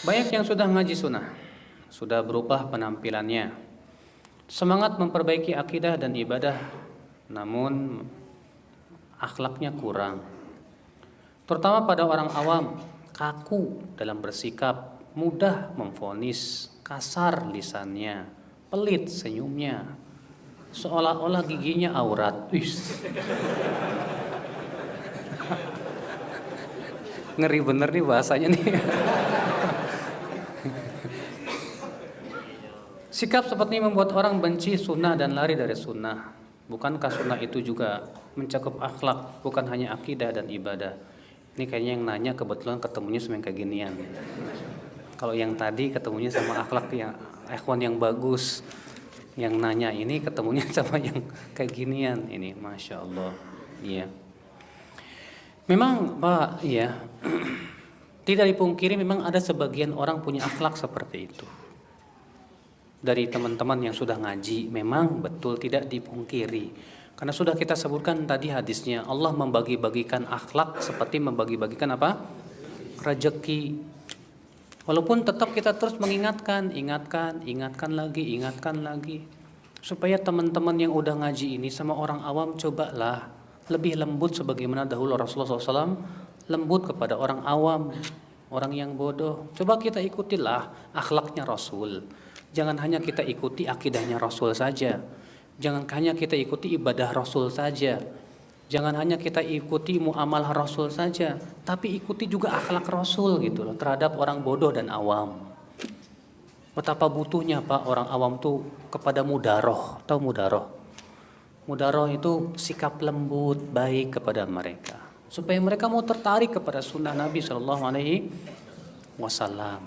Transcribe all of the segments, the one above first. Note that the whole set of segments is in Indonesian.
Banyak yang sudah ngaji sunnah, sudah berubah penampilannya, semangat memperbaiki akidah dan ibadah, namun akhlaknya kurang. Terutama pada orang awam, kaku dalam bersikap, mudah memvonis, kasar lisannya, pelit senyumnya, seolah-olah giginya aurat. Ngeri bener nih bahasanya nih. Sikap seperti ini membuat orang benci sunnah dan lari dari sunnah. Bukankah sunnah itu juga mencakup akhlak, bukan hanya akidah dan ibadah? Ini kayaknya yang nanya kebetulan ketemunya sama yang kayak ginian. Kalau yang tadi ketemunya sama akhlak yang ikhwan yang bagus. Yang nanya ini ketemunya sama yang kayak ginian. Ini Masya Allah. Iya. Memang Pak, ya, tidak dipungkiri memang ada sebagian orang punya akhlak seperti itu. Dari teman-teman yang sudah ngaji, memang betul tidak dipungkiri. Karena sudah kita sebutkan tadi hadisnya, Allah membagi-bagikan akhlak seperti membagi-bagikan apa? Rezeki. Walaupun tetap kita terus mengingatkan, ingatkan lagi. Supaya teman-teman yang udah ngaji ini sama orang awam, cobalah lebih lembut sebagaimana dahulu Rasulullah SAW lembut kepada orang awam, orang yang bodoh. Coba kita ikutilah akhlaknya Rasul. Jangan hanya kita ikuti akidahnya Rasul saja. Jangan hanya kita ikuti ibadah Rasul saja. Jangan hanya kita ikuti muamalah Rasul saja, tapi ikuti juga akhlak Rasul gitu loh terhadap orang bodoh dan awam. Betapa butuhnya Pak orang awam tuh kepada mudaroh. Tahu mudaroh? Mudaroh itu sikap lembut, baik kepada mereka, supaya mereka mau tertarik kepada sunnah Nabi Shallallahu Alaihi Wasallam.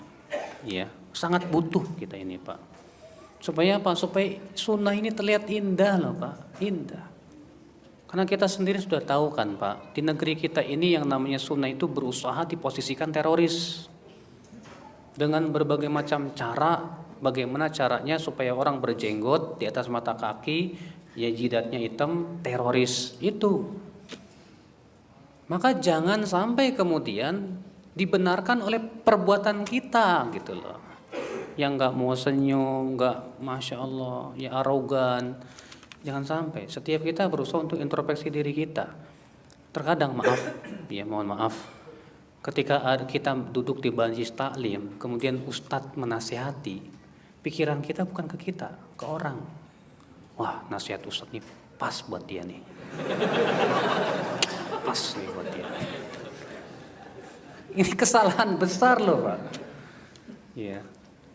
Ya, sangat butuh kita ini Pak. Supaya apa? Supaya sunnah ini terlihat indah loh Pak, indah. Karena kita sendiri sudah tahu kan Pak, di negeri kita ini yang namanya sunnah itu berusaha diposisikan teroris. Dengan berbagai macam cara, bagaimana caranya supaya orang berjenggot di atas mata kaki, ya jidatnya hitam, teroris itu. Maka jangan sampai kemudian dibenarkan oleh perbuatan kita gitu loh. Yang nggak mau senyum, nggak masya Allah, ya arogan. Jangan sampai. Setiap kita berusaha untuk introspeksi diri kita. Terkadang maaf, ya mohon maaf. Ketika kita duduk di majlis taklim, kemudian ustadz menasihati, pikiran kita bukan ke kita, ke orang. Wah, nasihat ustadz ini pas buat dia nih. Pas nih buat dia. Ini kesalahan besar loh Pak. Ya.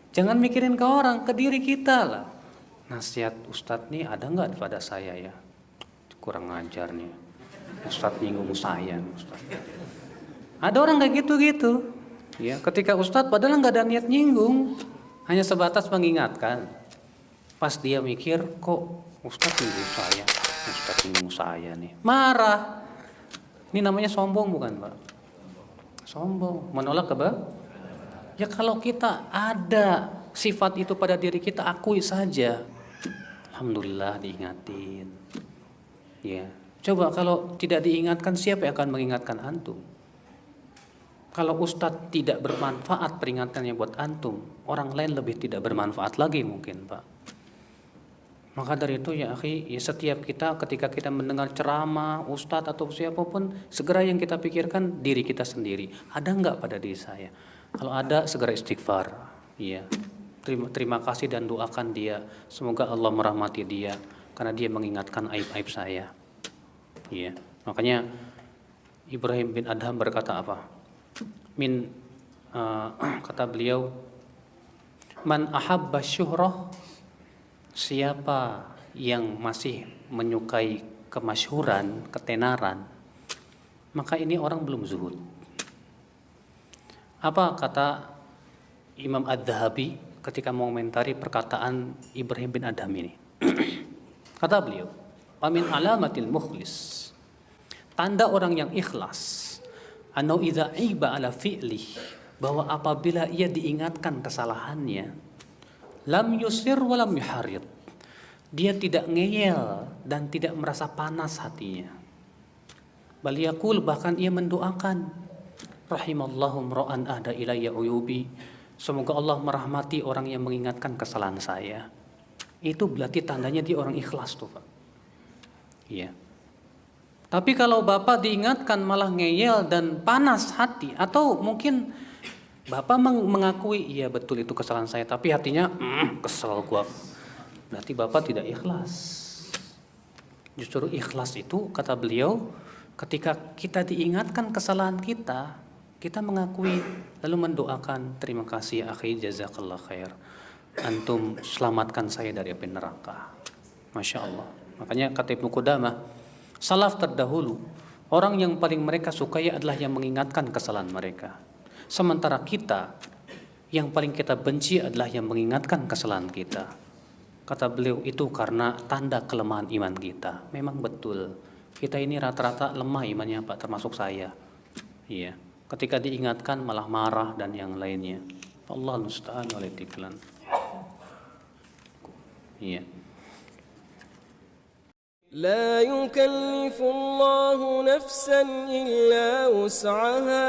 Jangan mikirin ke orang, ke diri kita lah. Nasihat ustadz nih ada nggak pada saya ya? Kurang ngajar nih. Ustadz nyinggung saya. Ustadz. Ada orang kayak gitu-gitu. Ya, ketika ustadz padahal nggak ada niat nyinggung, hanya sebatas mengingatkan. Pas dia mikir, kok ustadz nyinggung saya? Ustadz nyinggung saya nih. Marah. Ini namanya sombong bukan Pak? Sombong, menolak ya kalau kita ada sifat itu pada diri kita, akui saja. Alhamdulillah diingatin. Ya, coba kalau tidak diingatkan, siapa yang akan mengingatkan antum? Kalau ustadz tidak bermanfaat peringatannya buat antum, orang lain lebih tidak bermanfaat lagi mungkin Pak. Maka dari itu ya akhi, ya setiap kita ketika kita mendengar ceramah ustadz atau siapapun, segera yang kita pikirkan diri kita sendiri. Ada enggak pada diri saya? Kalau ada, segera istighfar. Ya. Terima kasih dan doakan dia. Semoga Allah merahmati dia karena dia mengingatkan aib-aib saya. Ya. Makanya Ibrahim bin Adham berkata apa? Kata beliau, man ahabba syuhrah, siapa yang masih menyukai kemasyhuran, ketenaran, maka ini orang belum zuhud. Apa kata Imam Adz-Dzahabi ketika mengomentari perkataan Ibrahim bin Adham ini? Kata beliau, "Wa min alamatil mukhlis." Tanda orang yang ikhlas, anau idza iba ala fi'li, bahwa apabila ia diingatkan kesalahannya, lam yusir wa lam yuharid. Dia tidak ngeyel dan tidak merasa panas hatinya. Bal yaqul, bahkan ia mendoakan, rahimallahu mra'an ahda ilayya uyubi, Semoga Allah merahmati orang yang mengingatkan kesalahan saya. Itu berarti tandanya dia orang ikhlas tuh, Pak. Iya. Tapi kalau Bapak diingatkan malah ngeyel dan panas hati, atau mungkin Bapak mengakui, iya betul itu kesalahan saya, tapi hatinya kesel gua. Berarti Bapak tidak ikhlas. Justru ikhlas itu, kata beliau, ketika kita diingatkan kesalahan kita, kita mengakui lalu mendoakan, terima kasih akhi, jazakallah khair. Antum selamatkan saya dari api neraka. Masya Allah. Makanya kata Ibnu Qudamah, salaf terdahulu, orang yang paling mereka sukai adalah yang mengingatkan kesalahan mereka. Sementara kita, yang paling kita benci adalah yang mengingatkan kesalahan kita. Kata beliau, itu karena tanda kelemahan iman kita. Memang betul, kita ini rata-rata lemah imannya, Pak, termasuk saya. Iya. Ketika diingatkan malah marah dan yang lainnya. Allah musta'an wal tiklan. Iya. لا يكلف الله نفسا إلا وسعها